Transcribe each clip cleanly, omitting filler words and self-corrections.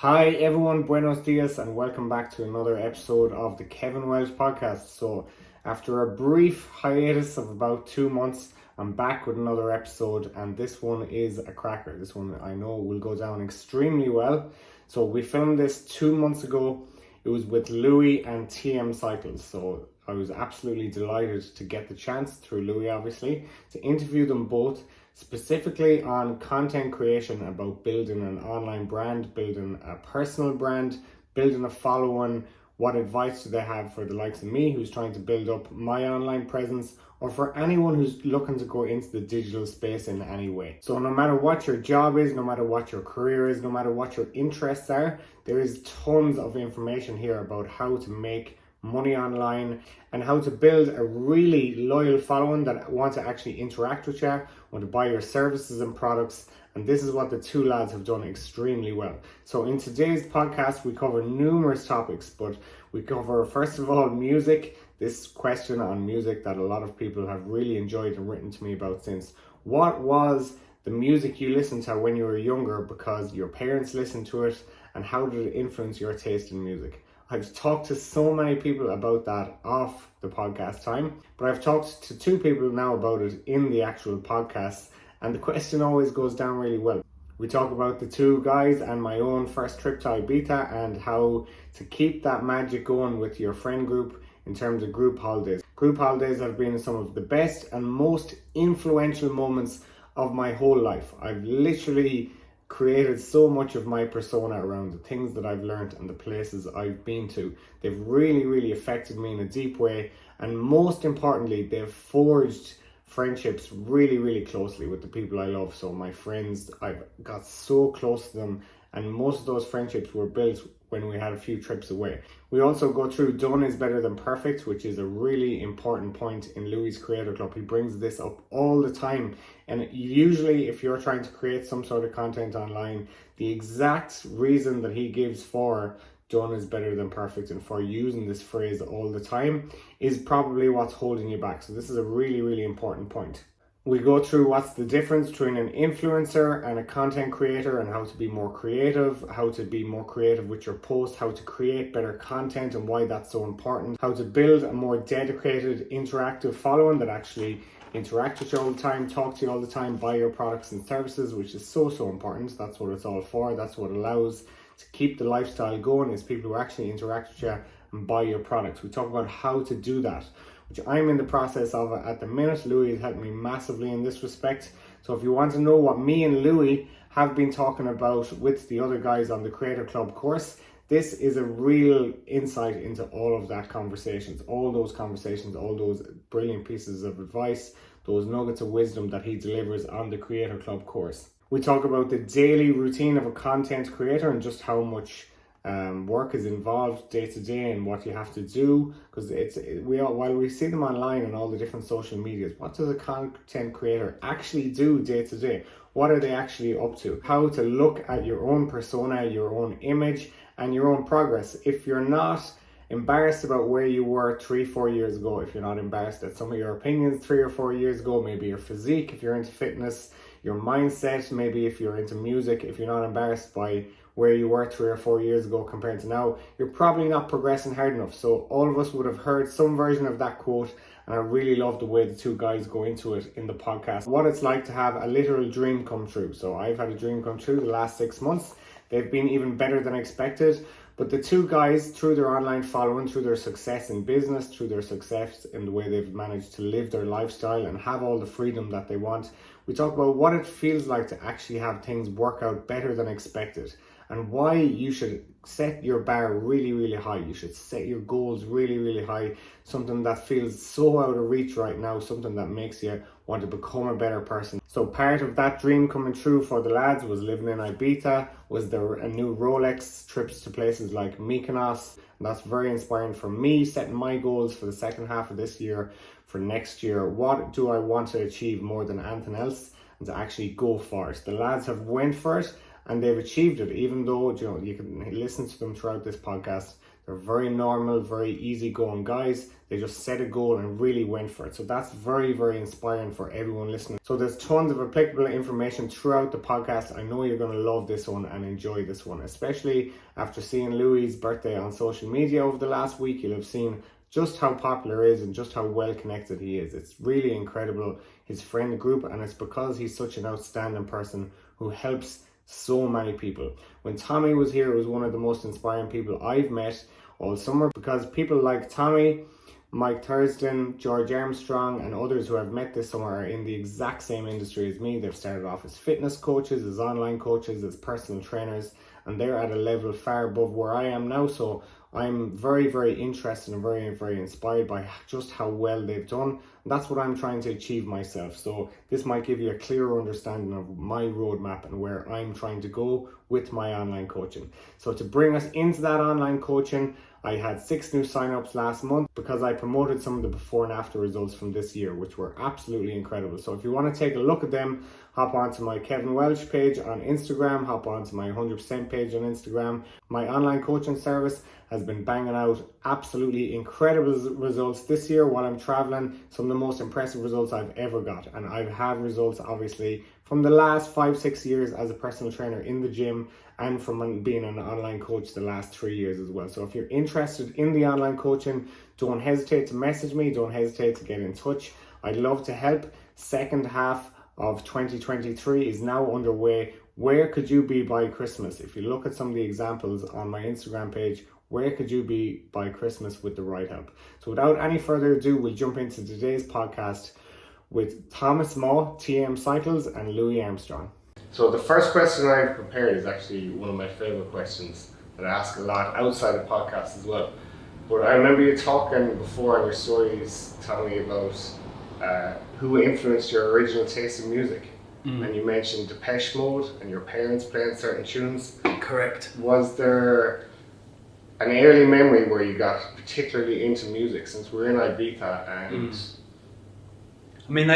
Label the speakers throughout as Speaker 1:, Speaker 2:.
Speaker 1: Hi everyone, buenos dias and welcome back to another episode of the Kevin Welsh podcast. So after a brief hiatus of about 2 months, I'm back with another episode and this one is a cracker. This one I know will go down extremely well. So we filmed this 2 months ago. It was with Louis and TM Cycles. So I was absolutely delighted to get the chance, through Louis obviously, to interview them both specifically on content creation, about building an online brand, building a personal brand, building a following. What advice do they have for the likes of me who's trying to build up my online presence, or for anyone who's looking to go into the digital space in any way. So no matter what your job is, no matter what your career is, no matter what your interests are, there is tons of information here about how to make money online and how to build a really loyal following that want to actually interact with you, want to buy your services and products. And this is what the two lads have done extremely well. So in today's podcast, we cover numerous topics, but we cover, first of all, music. This question on music that a lot of people have really enjoyed and written to me about since. What was the music you listened to when you were younger because your parents listened to it, and how did it influence your taste in music? I've talked to so many people about that off the podcast time, but I've talked to 2 people now about it in the actual podcast, and the question always goes down really well. We talk about the 2 guys and my own first trip to Ibiza and how to keep that magic going with your friend group in terms of group holidays. Group holidays have been some of the best and most influential moments of my whole life. I've literally created so much of my persona around the things that I've learned and the places I've been to. They've really affected me in a deep way, and most importantly, they've forged friendships really closely with the people I love. So my friends, I've got so close to them, and most of those friendships were built when we had a few trips away. We also go through done is better than perfect, which is a really important point in Louis' Creator Club. He brings this up all the time, and usually if you're trying to create some sort of content online, the exact reason that he gives for done is better than perfect and for using this phrase all the time is probably what's holding you back. So this is a really important point. We go through what's the difference between an influencer and a content creator, and how to be more creative, how to be more creative with your posts, how to create better content and why that's so important, how to build a more dedicated, interactive following that actually interact with you all the time, talk to you all the time, buy your products and services, which is so important. That's what it's all for. That's what allows to keep the lifestyle going, is people who actually interact with you and buy your products. We talk about how to do that, which I'm in the process of at the minute. Louis has helped me massively in this respect. So if you want to know what me and Louis have been talking about with the other guys on the Creator Club course, this is a real insight into all of that conversations, all those brilliant pieces of advice, those nuggets of wisdom that he delivers on the Creator Club course. We talk about the daily routine of a content creator and just how much work is involved day to day and what you have to do, because while we see them online and all the different social medias, what does a content creator actually do day to day? What are they actually up to? How to look at your own persona, your own image and your own progress. If you're not embarrassed about where you were 3-4 years ago, if you're not embarrassed at some of your opinions 3 or 4 years ago, maybe your physique if you're into fitness, your mindset, maybe if you're into music, if you're not embarrassed by where you were 3 or 4 years ago compared to now, you're probably not progressing hard enough. So all of us would have heard some version of that quote, and I really love the way the 2 guys go into it in the podcast. What it's like to have a literal dream come true. So I've had a dream come true the last 6 months. They've been even better than expected. But the 2 guys, through their online following, through their success in business, through their success in the way they've managed to live their lifestyle and have all the freedom that they want, we talk about what it feels like to actually have things work out better than expected, and why you should set your bar really high. You should set your goals really high, something that feels so out of reach right now, something that makes you want to become a better person. So part of that dream coming true for the lads was living in Ibiza, was there a new Rolex, trips to places like Mykonos, and that's very inspiring for me, setting my goals for the second half of this year, for next year. What do I want to achieve more than anything else, and to actually go for it. The lads have went for it, and they've achieved it, even though, you know, you can listen to them throughout this podcast. They're very normal, very easygoing guys. They just set a goal and really went for it. So that's very, very inspiring for everyone listening. So there's tons of applicable information throughout the podcast. I know you're going to love this one and enjoy this one, especially after seeing Louis' birthday on social media over the last week. You'll have seen just how popular he is and just how well connected he is. It's really incredible, his friend group, and it's because he's such an outstanding person who helps so many people. When Tommy was here, it was one of the most inspiring people I've met all summer, because people like Tommy, Mike Thurston, George Armstrong, and others who I've met this summer are in the exact same industry as me. They've started off as fitness coaches, as online coaches, as personal trainers, and they're at a level far above where I am now. So I'm very, very interested and very, very inspired by just how well they've done. And that's what I'm trying to achieve myself. So this might give you a clearer understanding of my roadmap and where I'm trying to go with my online coaching. So to bring us into that online coaching, I had 6 new signups last month because I promoted some of the before and after results from this year, which were absolutely incredible. So if you want to take a look at them, hop onto my Kevin Welsh page on Instagram, hop onto my 100% page on Instagram. My online coaching service has been banging out absolutely incredible results this year while I'm traveling. Some of the most impressive results I've ever got. And I've had results obviously from the last 5-6 years as a personal trainer in the gym, and from being an online coach the last 3 years as well. So if you're interested in the online coaching, don't hesitate to message me, don't hesitate to get in touch. I'd love to help. Second half of 2023 is now underway. Where could you be by Christmas? If you look at some of the examples on my Instagram page, where could you be by Christmas with the right help? So without any further ado, we'll jump into today's podcast with Thomas Maws, TM Cycles, and Louis Armstrong. So the first question I've prepared is actually one of my favourite questions that I ask a lot outside of podcasts as well. But I remember you talking before in your stories, telling me about who influenced your original taste in music. And you mentioned Depeche Mode and your parents playing certain tunes.
Speaker 2: Correct.
Speaker 1: Was there an early memory where you got particularly into music, since we're in Ibiza and...
Speaker 2: I mean,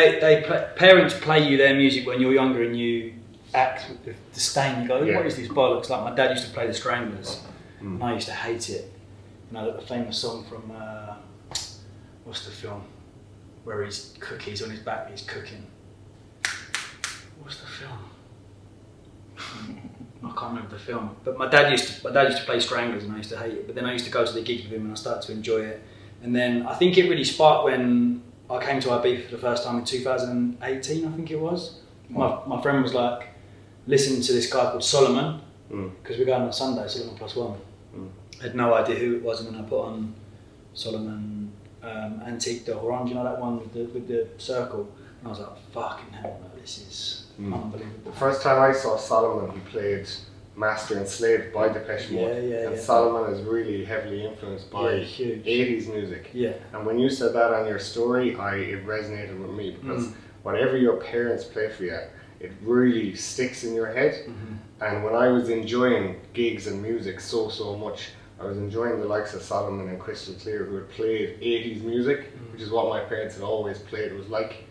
Speaker 2: parents play you their music when you're younger and you act with disdain. You go, what is this bollocks? Like my dad used to play the Stranglers and I used to hate it. You know, the famous song from, what's the film? Where he's on his back, he's cooking. What's the film? I can't remember the film. But my dad used to play Stranglers and I used to hate it. But then I used to go to the gigs with him and I started to enjoy it. And then I think it really sparked when I came to Ibiza for the first time in 2018, I think it was. My friend was like, listen to this guy called Solomon, because we're going on Sunday, Solomon Plus One. I had no idea who it was, and then I put on Solomon Antique de Orange, you know that one with the circle, and I was like, fucking hell, no, this is unbelievable.
Speaker 1: The first time I saw Solomon, he played Master and Slave by Depeche Mode, Solomon is really heavily influenced by 80s music. And when you said that on your story, it resonated with me, because whatever your parents play for you, it really sticks in your head. And when I was enjoying gigs and music so much, I was enjoying the likes of Solomon and Crystal Clear, who had played 80s music, which is what my parents had always played. It was like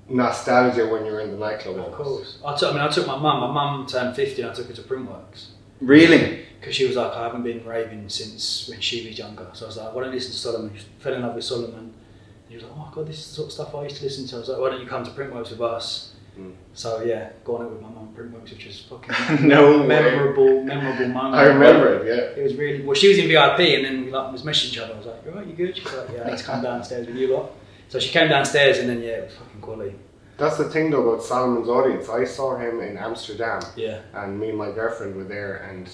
Speaker 1: nostalgia when you're in the nightclub.
Speaker 2: Of course. I took my mum. My mum turned 50 and I took her to Printworks.
Speaker 3: Really?
Speaker 2: Because she was like, I haven't been raving since when she was younger. So I was like, why don't you listen to Solomon? She fell in love with Solomon. And he was like, oh my God, this is the sort of stuff I used to listen to. I was like, why don't you come to Printworks with us? So yeah, going out with my mum Printworks, which was fucking memorable moment.
Speaker 1: I remember it,
Speaker 2: It was really, well, she was in VIP and then we was messaging each other. I was like, you alright, you good? She was like, yeah, I need to come downstairs with you lot. So she came downstairs and then it was fucking quality.
Speaker 1: That's the thing though about Solomon's audience. I saw him in Amsterdam, and me and my girlfriend were there, and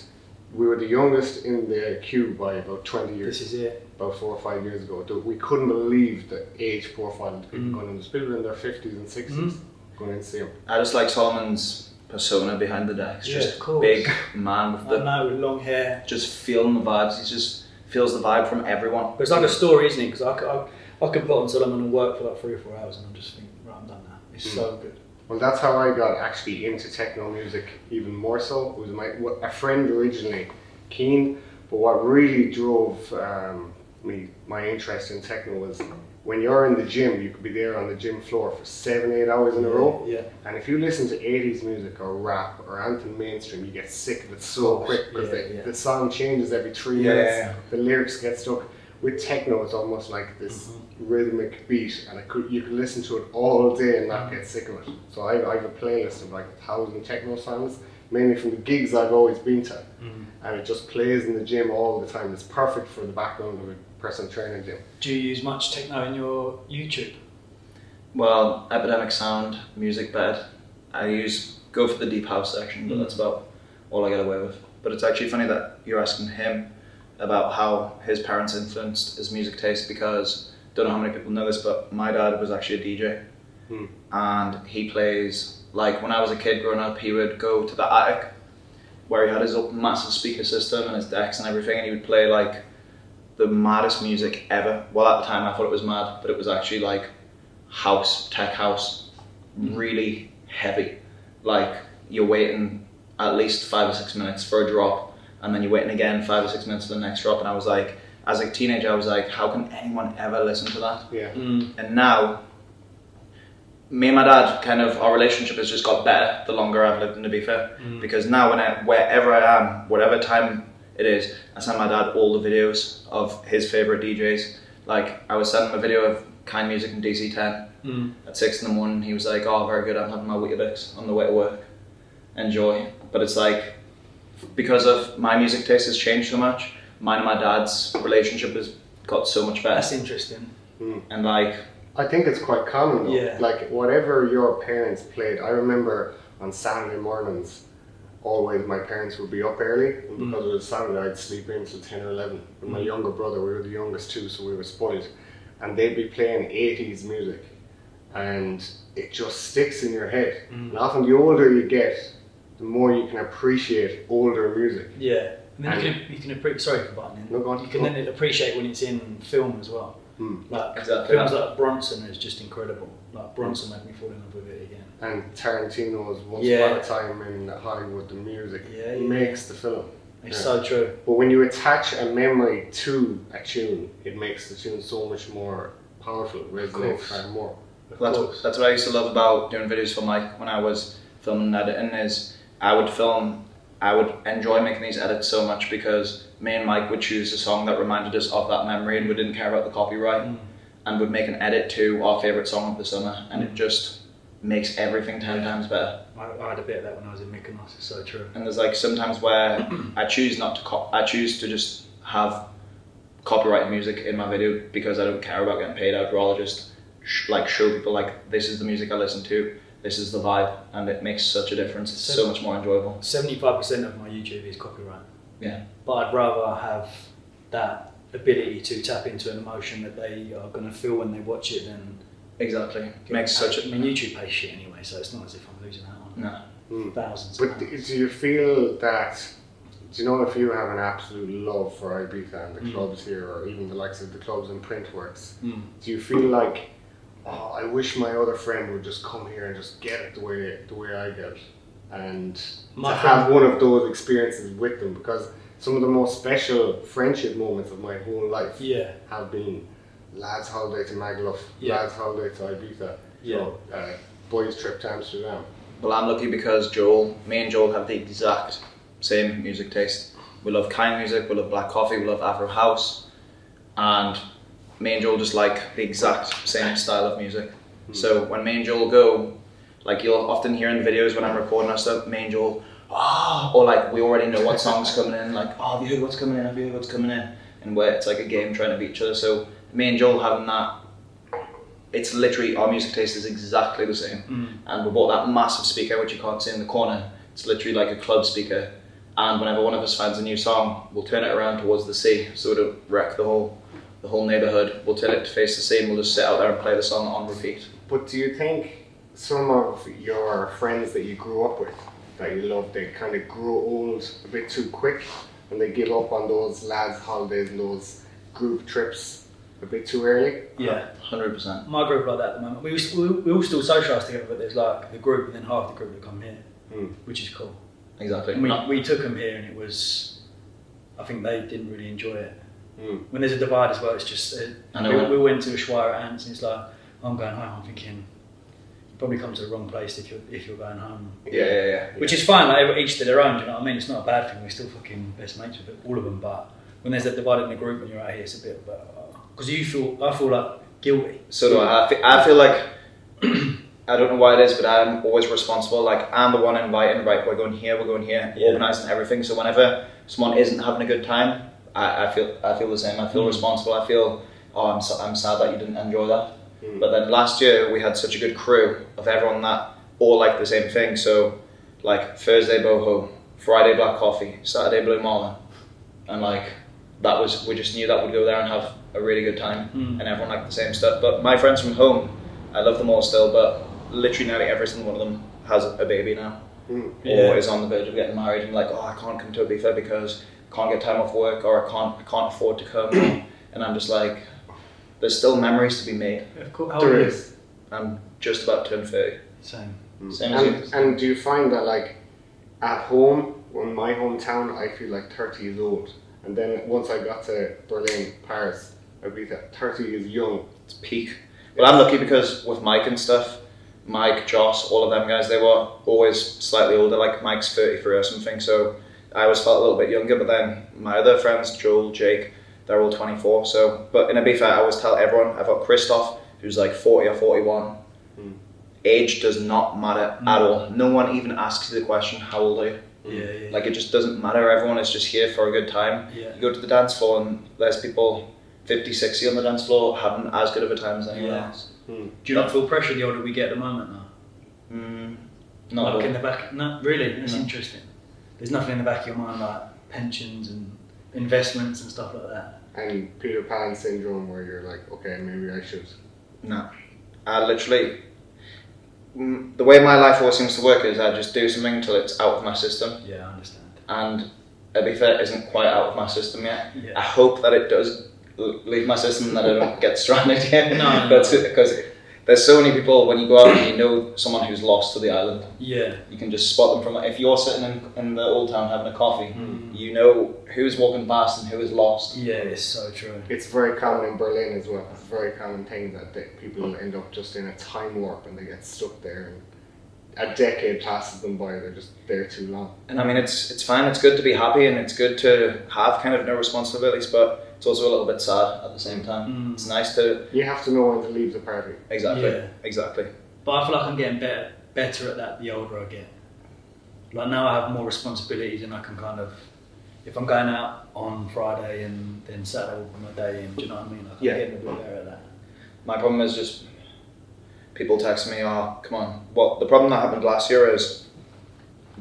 Speaker 1: we were the youngest in the queue by about 20 years.
Speaker 2: This is it.
Speaker 1: About 4 or 5 years ago. We couldn't believe the age profile of the people going in. There's people in their 50s and 60s going in to see him.
Speaker 3: I just like Solomon's persona behind the deck. He's just a big man with
Speaker 2: with long hair.
Speaker 3: Just feeling the vibes. He just feels the vibe from everyone.
Speaker 2: But it's like a story, isn't it? Because I could put on Solomon and work for like 3 or 4 hours and I just think, right, I'm done now. It's so good.
Speaker 1: Well, that's how I got actually into techno music even more so. It was a friend originally, Keen, but what really drove my interest in techno was when you're in the gym, you could be there on the gym floor for 7-8 hours in a row.
Speaker 2: Yeah.
Speaker 1: And if you listen to 80s music or rap or anything mainstream, you get sick of it so quick because the song changes every 3 minutes.
Speaker 3: Yeah.
Speaker 1: The lyrics get stuck. With techno, it's almost like this rhythmic beat, and you could listen to it all day and not get sick of it. So I have a playlist of like 1,000 techno songs, mainly from the gigs I've always been to, and it just plays in the gym all the time. It's perfect for the background of a personal training gym.
Speaker 2: Do you use much techno in your YouTube?
Speaker 3: Well, Epidemic Sound, Music Bed. I go for the deep house section, but that's about all I get away with. But it's actually funny that you're asking him about how his parents influenced his music taste, because don't know how many people know this, but my dad was actually a DJ, and he plays, like when I was a kid growing up, he would go to the attic where he had his massive speaker system and his decks and everything, and he would play like the maddest music ever. Well, at the time I thought it was mad, but it was actually like house, tech house, really heavy. Like you're waiting at least 5 or 6 minutes for a drop, and then you're waiting again 5 or 6 minutes for the next drop. And I was like, as a teenager, I was like, how can anyone ever listen to that?
Speaker 1: Yeah.
Speaker 3: And now, me and my dad, our relationship has just got better the longer I've lived in Ibiza. Because now wherever I am, whatever time it is, I send my dad all the videos of his favourite DJs. Like, I was sending him a video of Kind Music and DC10 at 6 in the morning. He was like, oh, very good, I'm having my Weetabix on the way to work. Enjoy. But it's like, because of my music taste has changed so much, mine and my dad's relationship has got so much better.
Speaker 2: That's interesting.
Speaker 3: And like,
Speaker 1: I think it's quite common though.
Speaker 2: Yeah.
Speaker 1: Like whatever your parents played, I remember on Saturday mornings, always my parents would be up early, and because it was Saturday, I'd sleep in till 10 or 11. With my younger brother, we were the youngest too, so we were spoiled. And they'd be playing 80s music, and it just sticks in your head. And often the older you get, the more you can appreciate older music.
Speaker 2: Yeah. And then you can appreciate. Sorry for butting in.
Speaker 1: No, go on.
Speaker 2: You can then appreciate when it's in film as well. Like
Speaker 3: Exactly.
Speaker 2: films like Bronson is just incredible. Like Bronson made me fall in love with it again.
Speaker 1: And Tarantino's Once Upon a Time in Hollywood, the music makes the film.
Speaker 2: It's so true.
Speaker 1: But when you attach a memory to a tune, it makes the tune so much more powerful, resonates far more.
Speaker 3: that's what I used to love about doing videos for Mike when I was filming and editing, is I would enjoy making these edits so much because me and Mike would choose a song that reminded us of that memory, and we didn't care about the copyright, and would make an edit to our favourite song of the summer, and it just makes everything 10 times better.
Speaker 2: I had a bit of that when I was in Mykonos. It's so true.
Speaker 3: And there's like sometimes where I choose not to I choose to just have copyright music in my video because I don't care about getting paid. I'd rather just show people like, this is the music I listen to, this is the vibe, and it makes such a difference. It's so much more enjoyable.
Speaker 2: 75% of my YouTube is copyright.
Speaker 3: Yeah.
Speaker 2: But I'd rather have that ability to tap into an emotion that they are going to feel when they watch it than...
Speaker 3: Exactly. Makes such a...
Speaker 2: I mean, YouTube pays shit anyway, so it's not as if I'm losing out on thousands of
Speaker 1: But
Speaker 2: pounds.
Speaker 1: do you feel that, do you know, if you have an absolute love for Ibiza and the clubs here, or even the likes of the clubs and Printworks, do you feel like, oh, I wish my other friend would just come here and just get it the way I get it, and have one of those experiences with them? Because some of the most special friendship moments of my whole life have been lads' holiday to Magaluf, lads' holiday to Ibiza, boys' trip to Amsterdam.
Speaker 3: Well, I'm lucky because me and Joel have the exact same music taste. We love Kind Music, we love Black Coffee, we love Afro House, and me and Joel just like the exact same style of music. So when me and Joel go, like you'll often hear in the videos when I'm recording our stuff, me and Joel, or like we already know what song's coming in, like, oh, have you heard what's coming in, have you heard what's coming in? And where it's like a game trying to beat each other. So me and Joel having that, it's literally, our music taste is exactly the same. And we bought that massive speaker, which you can't see in the corner. It's literally like a club speaker. And whenever one of us finds a new song, we'll turn it around towards the sea so it don't wreck the whole neighbourhood. We'll tell it to face the sea and we'll just sit out there and play the song on repeat.
Speaker 1: But do you think some of your friends that you grew up with, that you love, they kind of grow old a bit too quick and they give up on those lads' holidays and those group trips a bit too early?
Speaker 2: Yeah,
Speaker 3: 100%.
Speaker 2: My group like that at the moment. We all still socialise together, but there's like the group and then half the group that come here, which is cool.
Speaker 3: Exactly.
Speaker 2: And we took them here and it was, I think they didn't really enjoy it. When there's a divide as well, it's just. We went to a Schweier at Ants, and it's like, I'm going home. I'm thinking, you probably come to the wrong place if you're going home.
Speaker 3: Yeah.
Speaker 2: Which is fine. Like each to their own. Do you know what I mean? It's not a bad thing. We're still fucking best mates with all of them. But when there's that divide in the group and you're out here, it's a bit because I feel like guilty.
Speaker 3: So do I. I feel like. I don't know why it is, but I'm always responsible. Like, I'm the one inviting, right, we're going here, organising everything. So whenever someone isn't having a good time, I feel the same. I feel responsible. I feel, I'm sad that you didn't enjoy that. But then last year, we had such a good crew of everyone that all liked the same thing. So, like, Thursday boho, Friday black coffee, Saturday blue marlin. And like, we just knew that we'd go there and have a really good time. And everyone liked the same stuff. But my friends from home, I love them all still, but literally nearly every single one of them has a baby now, or is on the verge of getting married, and like, I can't come to Ibiza because I can't get time off work, or I can't afford to come. And I'm just like, there's still memories to be made.
Speaker 2: Of course, there is.
Speaker 3: I'm just about to turn 30.
Speaker 2: Same
Speaker 1: and,
Speaker 2: as you.
Speaker 1: And do you find that like at home, in my hometown, I feel like 30 is old, and then once I got to Berlin, Paris, Ibiza, 30 is young.
Speaker 3: It's peak. Well, I'm lucky because with Mike and stuff, Mike, Joss, all of them guys, they were always slightly older. Like Mike's 33 or something, so I always felt a little bit younger. But then my other friends, Joel, Jake, they're all 24. So, but in Ibiza, I always tell everyone, I've got Christoph, who's like 40 or 41. Age does not matter at all. No one even asks you the question, how old are you?
Speaker 2: Yeah.
Speaker 3: Like, it just doesn't matter. Everyone is just here for a good time.
Speaker 2: Yeah.
Speaker 3: You go to the dance floor and there's people 50, 60 on the dance floor having as good of a time as anyone else.
Speaker 2: Do you not feel pressure the older we get at the moment now?
Speaker 3: Not
Speaker 2: like in the back? No, really? That's
Speaker 3: No.
Speaker 2: interesting. There's nothing in the back of your mind like pensions and investments and stuff like that?
Speaker 1: And Peter Pan syndrome where you're like, okay, maybe I should.
Speaker 3: No. I literally, the way my life always seems to work is I just do something until it's out of my system.
Speaker 2: Yeah, I understand.
Speaker 3: And Ibiza isn't quite out of my system yet.
Speaker 2: Yeah.
Speaker 3: I hope that it does leave my system and that I don't get stranded here.
Speaker 2: No.
Speaker 3: Because there's so many people, when you go out and you know someone who's lost to the island,
Speaker 2: Yeah.
Speaker 3: you can just spot them from, if you're sitting in the old town having a coffee, you know who's walking past and who is lost.
Speaker 2: Yeah, it's so true.
Speaker 1: It's very common in Berlin as well. It's a very common thing that people end up just in a time warp and they get stuck there. And a decade passes them by, they're just there too long.
Speaker 3: And I mean, it's fine, it's good to be happy and it's good to have kind of no responsibilities, but it's also a little bit sad at the same time. It's nice to...
Speaker 1: You have to know when to leave the party.
Speaker 3: Exactly.
Speaker 2: But I feel like I'm getting better at that the older I get. Like now I have more responsibilities and I can kind of, if I'm going out on Friday and then Saturday will be my day in, do you know what I mean? Like I'm getting a bit better at that.
Speaker 3: My problem is just people text me, oh, come on. Well, the problem that happened last year is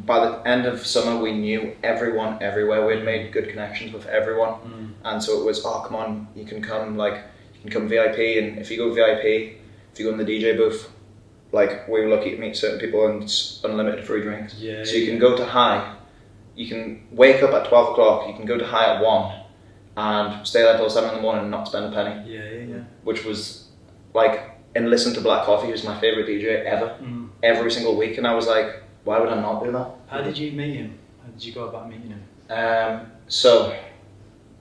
Speaker 3: by the end of summer we knew everyone everywhere. We had made good connections with everyone. And so it was, oh, come on, you can come VIP, and if you go VIP, if you go in the DJ booth, like we were lucky to meet certain people and it's unlimited free drinks.
Speaker 2: Yeah,
Speaker 3: so you can go to high, you can wake up at 12 o'clock, you can go to high at 1 and stay there till 7 in the morning and not spend a penny.
Speaker 2: Yeah.
Speaker 3: Which was like, and listen to Black Coffee, who's my favourite DJ ever, every single week, and I was like, why would I not do that?
Speaker 2: How did you meet him? How did you go about meeting him?
Speaker 3: So,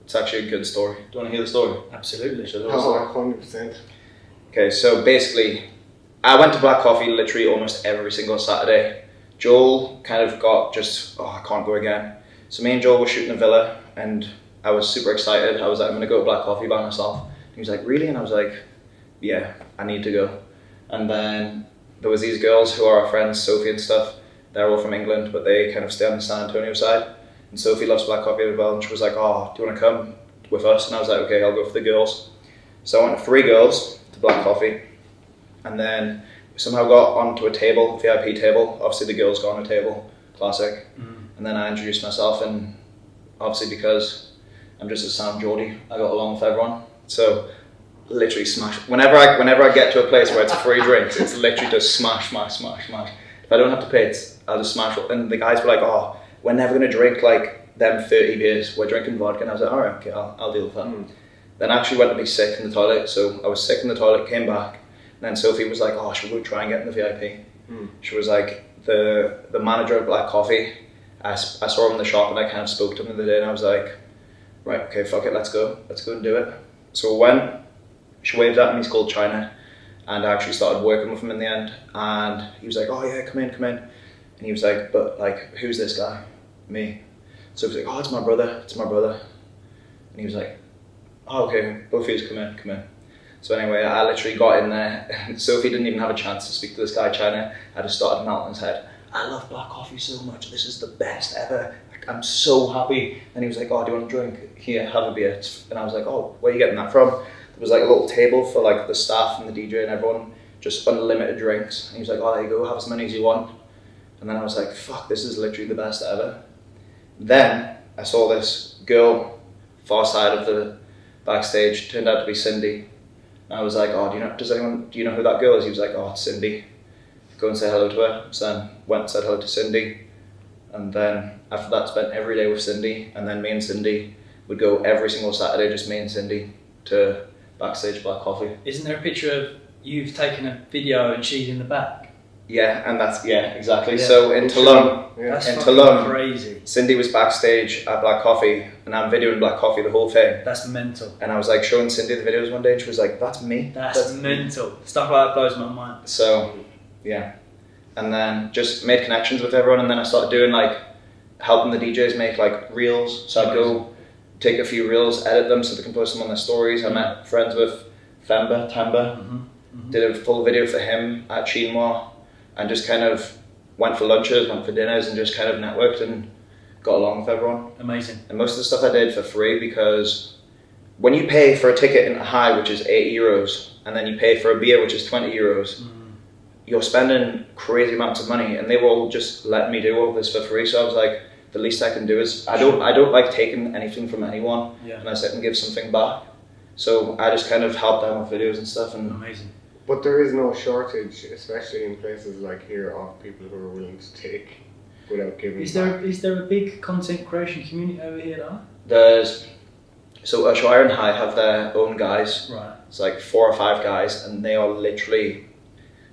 Speaker 3: it's actually a good story. Do you want to hear the story?
Speaker 2: Absolutely.
Speaker 1: Oh, 100%.
Speaker 3: Okay, so basically, I went to Black Coffee literally almost every single Saturday. Joel kind of got just, I can't go again. So me and Joel were shooting a villa and I was super excited. I was like, I'm going to go to Black Coffee by myself. And he was like, really? And I was like, yeah, I need to go. And then there was these girls who are our friends, Sophie and stuff. They're all from England, but they kind of stay on the San Antonio side. And Sophie loves Black Coffee as well. And she was like, oh, do you want to come with us? And I was like, okay, I'll go for the girls. So I went with 3 girls to Black Coffee. And then we somehow got onto a table, VIP table. Obviously the girls got on a table, classic. And then I introduced myself, and obviously because I'm just a sound Geordie, I got along with everyone. So literally smash. Whenever I get to a place where it's free drinks, it's literally just smash. If I don't have to pay, I'll just smash. And the guys were like, oh, we're never going to drink like them 30 beers. We're drinking vodka. And I was like, all right, okay, I'll deal with that. Then I actually went to be sick in the toilet. So I was sick in the toilet, came back. And then Sophie was like, oh, should we try and get in the VIP? She was like, the manager of Black Coffee, I saw him in the shop and I kind of spoke to him the other day and I was like, right, okay, fuck it, let's go and do it. So when she waved at him, he's called China, and I actually started working with him in the end, and he was like, oh yeah, come in, and he was like, but like, who's this guy? Me. So he was like, oh, it's my brother, and he was like, oh, okay, both of you come in. So anyway, I literally got in there, and Sophie didn't even have a chance to speak to this guy, China. I just started melting his head. I love black coffee so much, this is the best ever. I'm so happy. And he was like, oh, do you want a drink? Here, have a beer. And I was like, oh, where are you getting that from? There was like a little table for like the staff and the DJ and everyone, just unlimited drinks. And he was like, oh, there you go, have as many as you want. And then I was like, fuck, this is literally the best ever. Then I saw this girl far side of the backstage, turned out to be Cindy. And I was like, oh, do you know who that girl is? He was like, oh, it's Cindy. Go and say hello to her. So then went and said hello to Cindy. And then after that, spent every day with Cindy. And then me and Cindy would go every single Saturday, just me and Cindy, to backstage Black Coffee.
Speaker 2: Isn't there a picture of you've taken a video and she's in the back?
Speaker 3: Yeah, and exactly.
Speaker 2: Yeah.
Speaker 3: So in Tulum,
Speaker 2: That's
Speaker 3: Tulum,
Speaker 2: crazy.
Speaker 3: Cindy was backstage at Black Coffee, and I'm videoing Black Coffee the whole thing.
Speaker 2: That's mental.
Speaker 3: And I was like showing Cindy the videos one day, and she was like, "That's me."
Speaker 2: That's mental. Stuff like that blows my mind.
Speaker 3: So, yeah, and then just made connections with everyone, and then I started doing like helping the DJs make like reels. So I'd go take a few reels, edit them so they can post them on their stories. I met friends with Tamba, did a full video for him at Chinois, and just kind of went for lunches, went for dinners, and just kind of networked and got along with everyone.
Speaker 2: Amazing.
Speaker 3: And most of the stuff I did for free, because when you pay for a ticket in a high, which is €80, and then you pay for a beer, which is €20, you're spending crazy amounts of money, and they were all just letting me do all this for free. So I was like, the least I can do is, I don't like taking anything from anyone unless I can give something back. So I just kind of helped them with videos and stuff. And
Speaker 2: amazing.
Speaker 1: But there is no shortage, especially in places like here, of people who are willing to take without giving back.
Speaker 2: Is there a big content creation community over here though?
Speaker 3: So Ushuaia and High have their own guys.
Speaker 2: Right.
Speaker 3: It's like 4 or 5 guys, and they are literally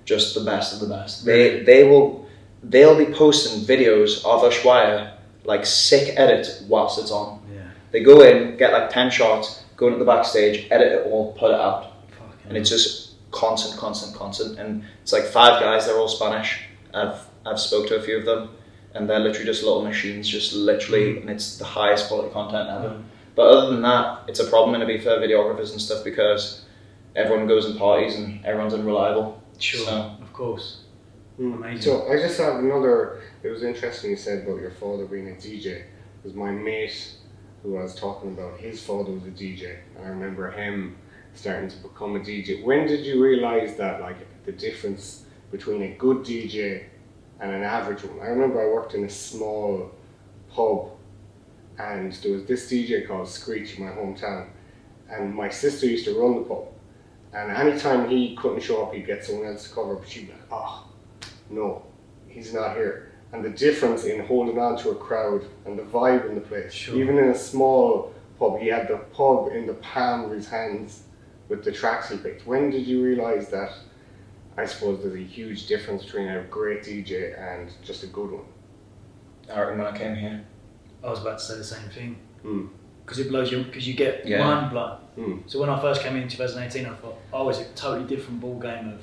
Speaker 3: just the best of the best.
Speaker 2: Really?
Speaker 3: They'll be posting videos of Ushuaia, like sick edit whilst it's on.
Speaker 2: Yeah.
Speaker 3: They go in, get like 10 shots, go into the backstage, edit it all, put it out.
Speaker 2: Fucking
Speaker 3: And it's just constant. And it's like 5 guys, they're all Spanish. I've spoke to a few of them, and they're literally just little machines, just literally, and it's the highest quality content ever. But other than that, it's a problem in Ibiza, videographers and stuff, because everyone goes in parties and everyone's unreliable.
Speaker 2: Sure,
Speaker 3: So,
Speaker 2: of course. Amazing.
Speaker 1: So I just have another, it was interesting you said about your father being a DJ, because my mate who I was talking about, his father was a DJ, and I remember him starting to become a DJ. When did you realise that, like, the difference between a good DJ and an average one? I remember I worked in a small pub, and there was this DJ called Screech in my hometown, and my sister used to run the pub, and anytime he couldn't show up, he'd get someone else to cover, but she'd be like, oh, no, he's not here. And the difference in holding on to a crowd and the vibe in the place.
Speaker 2: Sure.
Speaker 1: Even in a small pub, he had the pub in the palm of his hands with the tracks he picked. When did you realise that, I suppose, there's a huge difference between a great DJ and just a good one?
Speaker 3: I reckon when I came here.
Speaker 2: I was about to say the same thing.
Speaker 1: Mm.
Speaker 2: Because it blows you, because you get mind blown. So when I first came in 2018, I thought, oh, it's a totally different ball game of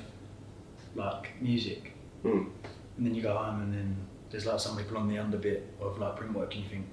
Speaker 2: like music. And then you go home and then there's like some people on the underbit of like print work and you think,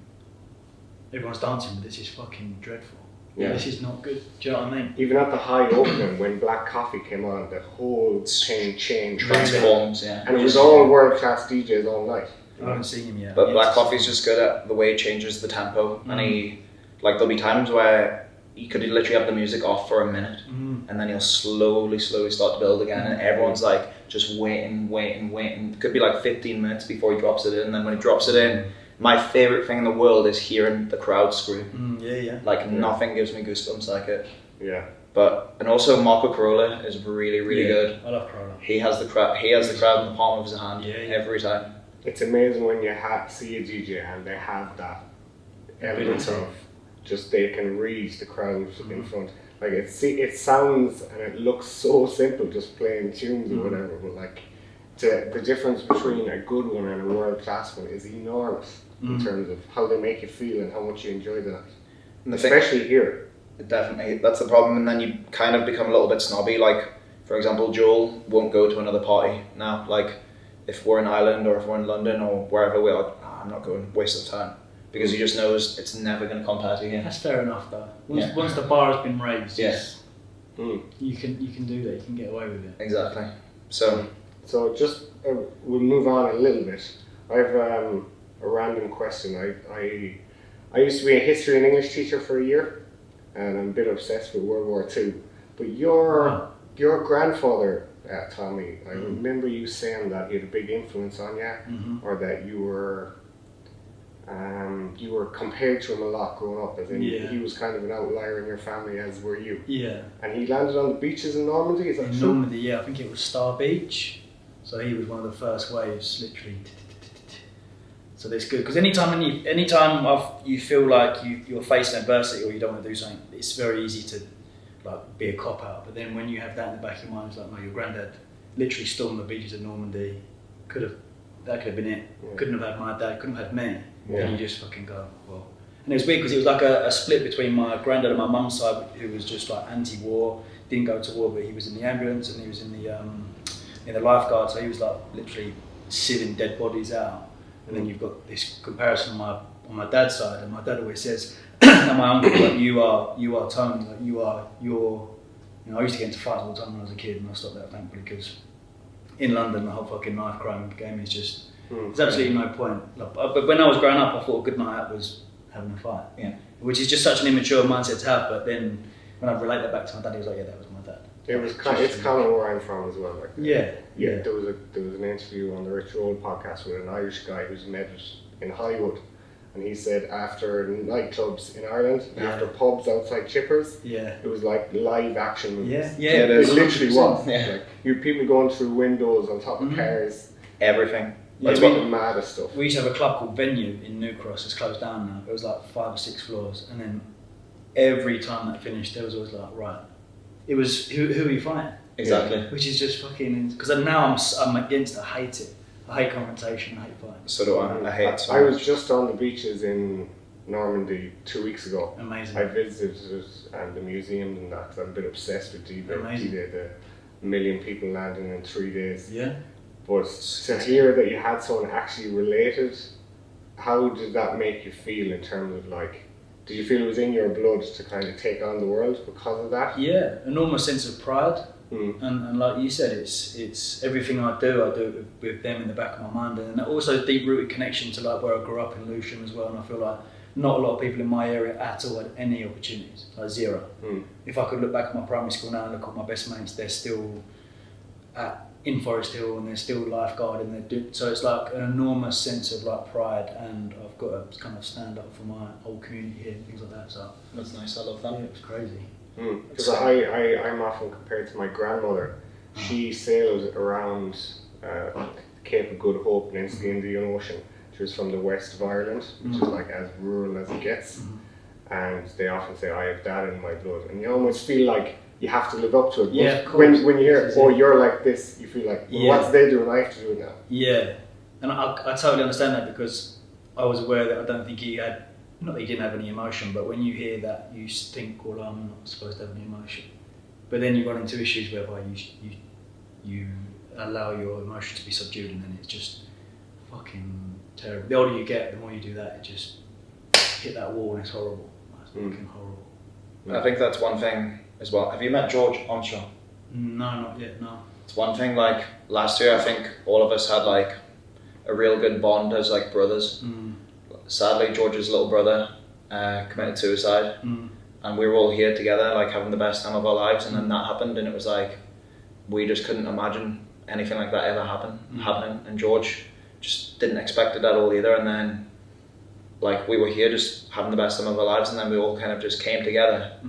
Speaker 2: everyone's dancing, but this is fucking dreadful.
Speaker 1: Yeah.
Speaker 2: This is not good. Do you know what I mean?
Speaker 1: Even at the high opening, when Black Coffee came on, the whole thing changed.
Speaker 3: Transforms, yeah.
Speaker 1: And it was all world-class DJs all night.
Speaker 2: I haven't seen him yet.
Speaker 3: But Black Coffee's just good at the way he changes the tempo, and he, like, there'll be times where he could literally have the music off for a minute, and then he'll slowly start to build again, and everyone's like just waiting. It could be like 15 minutes before he drops it in, and then when he drops it in, my favourite thing in the world is hearing the crowd scream. Like, nothing gives me goosebumps like it.
Speaker 1: Yeah.
Speaker 3: But, and also Marco Corolla is really good.
Speaker 2: I love Corolla.
Speaker 3: He has the crowd in the palm of his hand every time.
Speaker 1: It's amazing when you see a DJ and they have that element of just they can read the crowd in front. Like it sounds and it looks so simple, just playing tunes or whatever, but like the difference between a good one and a world class one is enormous in terms of how they make you feel and how much you enjoy the night. especially here.
Speaker 3: Definitely, that's the problem, and then you kind of become a little bit snobby. Like, for example, Joel won't go to another party now. Like, if we're in Ireland or if we're in London or wherever, we're like, I'm not going, waste of time. Because he just knows it's never going to compare to here.
Speaker 2: That's fair enough though. Once the bar has been raised,
Speaker 3: Yes.
Speaker 2: you can do that. You can get away with it.
Speaker 3: Exactly. So
Speaker 1: just we'll move on a little bit. I have a random question. I used to be a history and English teacher for a year, and I'm a bit obsessed with World War II. But your grandfather, Tommy, I remember you saying that he had a big influence on you, or that you were compared to him a lot growing up, as in he was kind of an outlier in your family, as were you.
Speaker 2: Yeah.
Speaker 1: And he landed on the beaches in Normandy, is that true?
Speaker 2: Normandy, yeah, I think it was Star Beach. So he was one of the first waves, literally. So that's good, because anytime you feel like you're facing adversity or you don't want to do something, it's very easy to like be a cop out. But then when you have that in the back of your mind, it's like, no, your granddad literally stormed the beaches of Normandy. That could have been it. Yeah. Couldn't have had my dad. Couldn't have had me. Yeah. And you just fucking go, well. And it was weird because it was like a split between my granddad and my mum's side, who was just like anti-war, didn't go to war, but he was in the ambulance and he was in the lifeguard. So he was like literally sieving dead bodies out. And then you've got this comparison on my dad's side, and my dad always says, and my uncle, like, you are Tony, like you're. I used to get into fights all the time when I was a kid, and I stopped that thankfully, because in London the whole fucking knife crime game is just there's absolutely no point. Like, but when I was growing up, I thought a good night out was having a fight, which is just such an immature mindset to have. But then when I relate that back to my dad, he was like, yeah, that was my dad.
Speaker 1: It's kind of where I'm from as well. Like,
Speaker 2: yeah.
Speaker 1: There was an interview on the Rich Roll podcast with an Irish guy who's met in Hollywood, and he said after nightclubs in Ireland, after pubs outside Chippers, it was like live action movies. It literally was. Like, you people going through windows on top of cars,
Speaker 3: everything.
Speaker 2: That's
Speaker 3: what
Speaker 2: the
Speaker 1: maddest stuff.
Speaker 2: We used to have a club called Venue in New Cross. It's closed down now. It was like 5 or 6 floors, and then every time that finished, there was always like, right. It was who are you fighting?
Speaker 3: Exactly.
Speaker 2: Which is just fucking, because now I'm against it. I hate it. I hate confrontation. I hate fighting.
Speaker 3: So do I. I hate.
Speaker 1: I was just on the beaches in Normandy 2 weeks ago.
Speaker 2: Amazing.
Speaker 1: I visited the museum and that, because I'm a bit obsessed with D-Day, the million people landing in 3 days.
Speaker 2: Yeah.
Speaker 1: But to hear that you had someone actually related, how did that make you feel in terms of like? Did you feel it was in your blood to kind of take on the world because of that? Yeah,
Speaker 2: enormous sense of pride. And like you said, it's everything I do it with them in the back of my mind, and also a deep-rooted connection to like where I grew up in Lewisham as well. And I feel like not a lot of people in my area at all had any opportunities, like zero. If I could look back at my primary school now and look at my best mates, they're still in Forest Hill and they're still lifeguarding. So it's like an enormous sense of like pride, and I've got to kind of stand up for my old community here and things like that. So
Speaker 3: that's nice. I love that.
Speaker 2: Yeah, it was crazy.
Speaker 1: Because I'm often compared to my grandmother. She sailed around Cape of Good Hope and into the Indian Ocean. She was from the west of Ireland, which is like as rural as it gets. And they often say, I have that in my blood. And you almost feel like you have to live up to it.
Speaker 2: Yeah,
Speaker 1: when you hear, you're like this, you feel like, what's they doing? I have to do it now.
Speaker 2: Yeah, and I totally understand that, because I was aware that I don't think he had, not that he didn't have any emotion, but when you hear that, you think, well, I'm not supposed to have any emotion. But then you run into issues whereby you allow your emotion to be subdued, and then it's just fucking terrible. The older you get, the more you do that, it just hit that wall and it's horrible. It's fucking horrible.
Speaker 3: I think that's one thing as well. Have you met George Armstrong?
Speaker 2: No, not yet, no.
Speaker 3: It's one thing, like last year I think all of us had like a real good bond as like brothers. Sadly, George's little brother committed suicide, and we were all here together like having the best time of our lives, and then that happened, and it was like we just couldn't imagine anything like that ever happening, and George just didn't expect it at all either, and then like we were here just having the best time of our lives, and then we all kind of just came together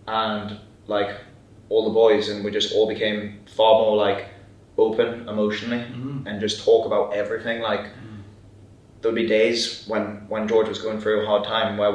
Speaker 3: and like all the boys, and we just all became far more like open emotionally and just talk about everything. Like there would be days when George was going through a hard time where